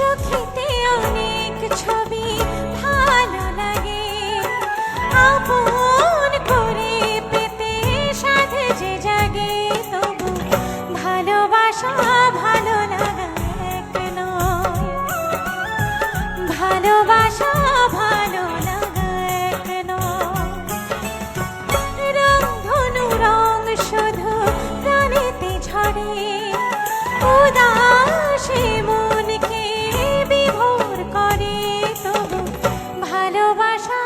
চোখেতে অনেক ছবি ভালো লাগে, আপন করে পেতে সাধে যে জাগে, তবু ভালোবাসা ভালো লাগা এক নয়, ভালোবাসা ভালো লাগা এক নয়। রং ধনু রং শুধু প্রাণেতে ঝরে, উদাসী মনকে বিভোর করে, তবু ভালোবাসা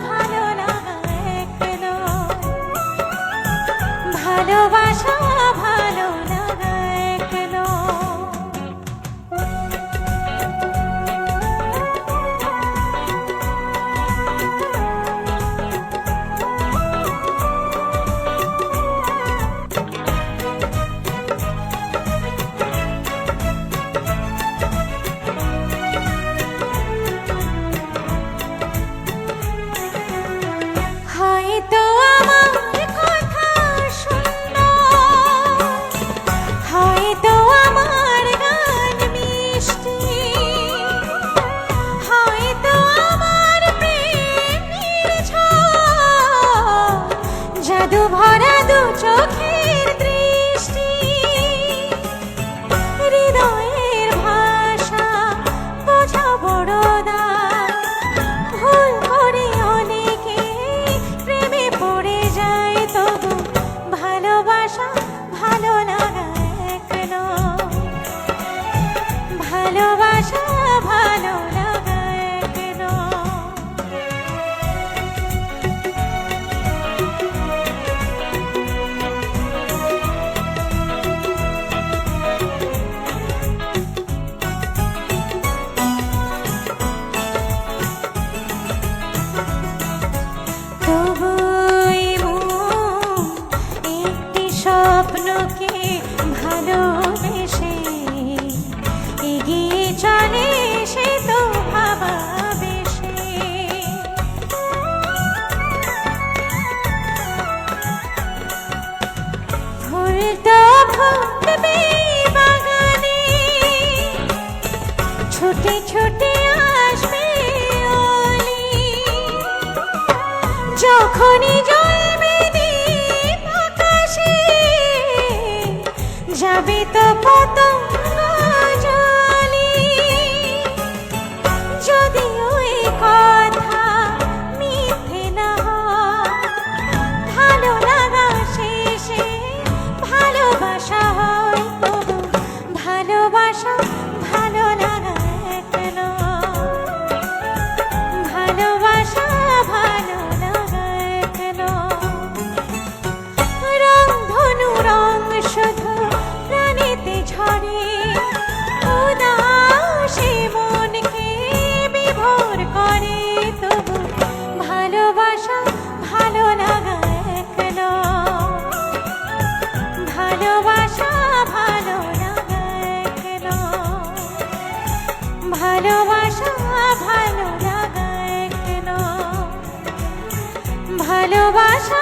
ভালো লাগা এক নয়, ভালোবাসা ভালো লাগা এক নয়। হয়তো আমার কথা সুন্দর, হয়তো আমার গান মিষ্টি, হয়তো আমার প্রেমের ঝড়, জাদু ভরা দু চোখের দৃষ্টি, হৃদয়ের ভাষা বোঝা বড় দায়, ভুল করে অনেকে প্রেমে পড়ে যায়, তবু ভালোবাসা ভালো লাগা এক নয়, ভালোবাসা ভালো লাগা এক নয়। তবু এই মন একটি স্বপ্নকে ভালোবেসে এগিয়ে চলে, সে তো ভাবাবেশে। ফুল তো ফুটবে বাগানে, ছুটে ছুটে আসবে অলি, যখনই জ্বলবে দীপ আকাশে, যাবে তো পতঙ্গ জলি। যদিও এই কথা মিথ্যে না হয়, ভালো লাগা শেষে ভালোবাসা হয়, তবু ভালোবাসা ভালো লাগা এক নয়, ভালোবাসা ভালো লাগা এক নয়। রং ধনু রং শুধু প্রাণেতে ঝরে, উদাসী মনকে বিভোর করে, তবু ভালোবাসা ভালো লাগা এক নয়, ভালোবাসা ভালো লাগা এক নয়, ভালোবাসা ভালো লাগা এক নয়, ভালোবাসা